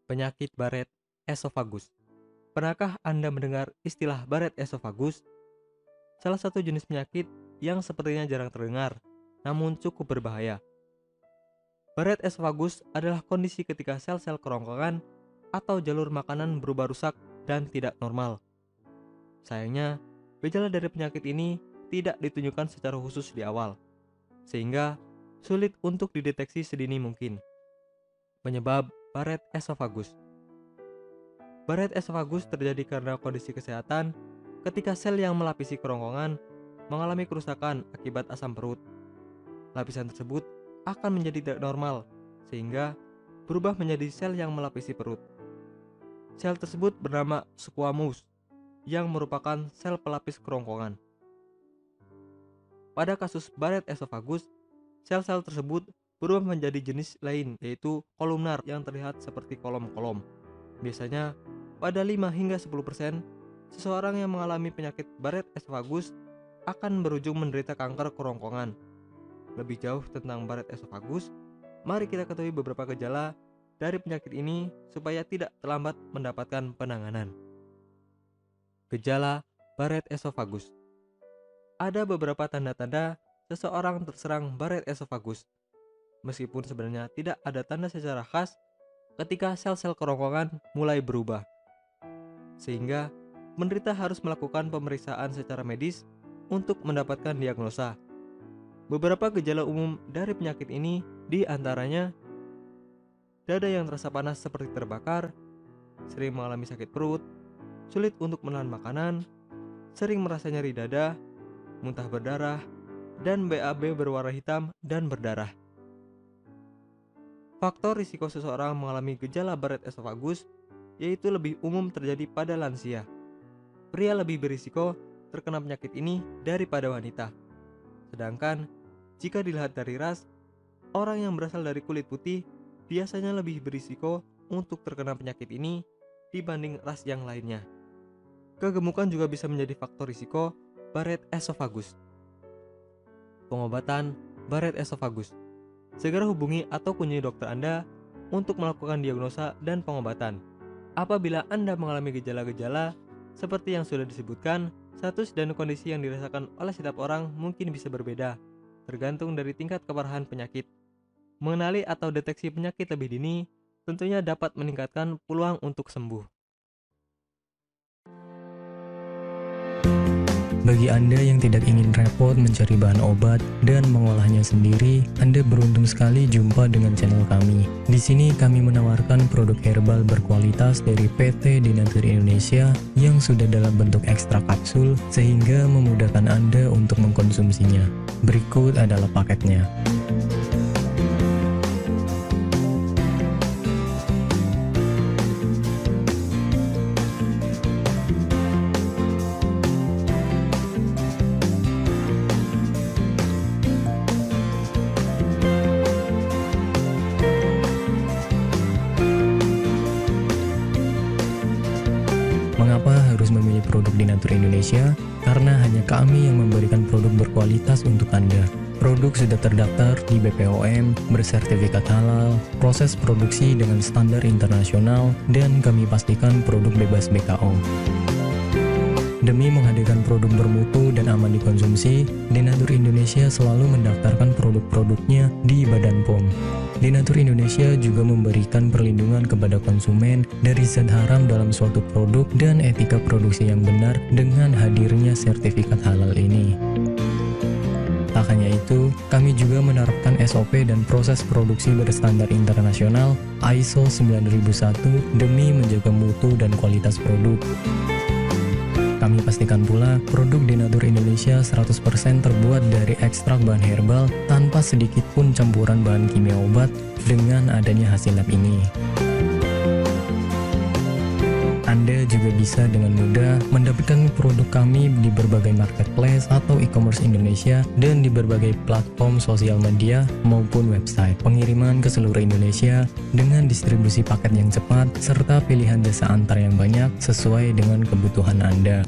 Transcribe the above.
Penyakit Barrett esophagus. Pernahkah Anda mendengar istilah Barrett esophagus? Salah satu jenis penyakit yang sepertinya jarang terdengar, namun cukup berbahaya. Barrett esophagus adalah kondisi ketika sel-sel kerongkongan atau jalur makanan berubah rusak dan tidak normal. Sayangnya, gejala dari penyakit ini tidak ditunjukkan secara khusus di awal, sehingga sulit untuk dideteksi sedini mungkin. Penyebab Barrett esophagus. Barrett esophagus terjadi karena kondisi kesehatan ketika sel yang melapisi kerongkongan mengalami kerusakan akibat asam perut. Lapisan tersebut akan menjadi tidak normal, sehingga berubah menjadi sel yang melapisi perut. Sel tersebut bernama squamous, yang merupakan sel pelapis kerongkongan. Pada kasus Barrett esophagus, sel-sel tersebut berubah menjadi jenis lain, yaitu kolumnar yang terlihat seperti kolom-kolom. Biasanya, pada 5 hingga 10% seseorang yang mengalami penyakit Barrett esophagus akan berujung menderita kanker kerongkongan. Lebih jauh tentang Barrett esophagus, mari kita ketahui beberapa gejala dari penyakit ini supaya tidak terlambat mendapatkan penanganan. Gejala Barrett esophagus. Ada beberapa tanda-tanda seseorang terserang Barrett esophagus. Meskipun sebenarnya tidak ada tanda secara khas ketika sel-sel kerongkongan mulai berubah, sehingga penderita harus melakukan pemeriksaan secara medis untuk mendapatkan diagnosa. Beberapa gejala umum dari penyakit ini diantaranya dada yang terasa panas seperti terbakar, sering mengalami sakit perut, sulit untuk menahan makanan, sering merasa nyeri dada, muntah berdarah, dan BAB berwarna hitam dan berdarah. Faktor risiko seseorang mengalami gejala Barrett esophagus yaitu lebih umum terjadi pada lansia. Pria lebih berisiko terkena penyakit ini daripada wanita. Sedangkan jika dilihat dari ras, orang yang berasal dari kulit putih biasanya lebih berisiko untuk terkena penyakit ini dibanding ras yang lainnya. Kegemukan juga bisa menjadi faktor risiko Barrett esophagus. Pengobatan Barrett esophagus. Segera hubungi atau kunjungi dokter Anda untuk melakukan diagnosa dan pengobatan. Apabila Anda mengalami gejala-gejala seperti yang sudah disebutkan, status dan kondisi yang dirasakan oleh setiap orang mungkin bisa berbeda, tergantung dari tingkat keparahan penyakit. Mengenali atau deteksi penyakit lebih dini tentunya dapat meningkatkan peluang untuk sembuh. Bagi Anda yang tidak ingin repot mencari bahan obat dan mengolahnya sendiri, Anda beruntung sekali jumpa dengan channel kami. Di sini kami menawarkan produk herbal berkualitas dari PT Dinatur Indonesia yang sudah dalam bentuk ekstrak kapsul sehingga memudahkan Anda untuk mengkonsumsinya. Berikut adalah paketnya. Mengapa harus memilih produk Dinatur Indonesia? Karena hanya kami yang memberikan produk berkualitas untuk Anda. Produk sudah terdaftar di BPOM, bersertifikat halal, proses produksi dengan standar internasional, dan kami pastikan produk bebas BKO. Demi menghadirkan produk bermutu dan aman dikonsumsi, Dinatur Indonesia selalu mendaftarkan produk-produknya di Badan POM. Dinatur Indonesia juga memberikan perlindungan kepada konsumen dari zat haram dalam suatu produk dan etika produksi yang benar dengan hadirnya sertifikat halal ini. Tak hanya itu, kami juga menerapkan SOP dan proses produksi berstandar internasional ISO 9001 demi menjaga mutu dan kualitas produk. Kami pastikan pula produk Dinatur Indonesia 100% terbuat dari ekstrak bahan herbal tanpa sedikit pun campuran bahan kimia obat dengan adanya hasil lab ini. Anda juga bisa dengan mudah mendapatkan produk kami di berbagai marketplace atau e-commerce Indonesia dan di berbagai platform sosial media maupun website. Pengiriman ke seluruh Indonesia dengan distribusi paket yang cepat serta pilihan jasa antar yang banyak sesuai dengan kebutuhan Anda.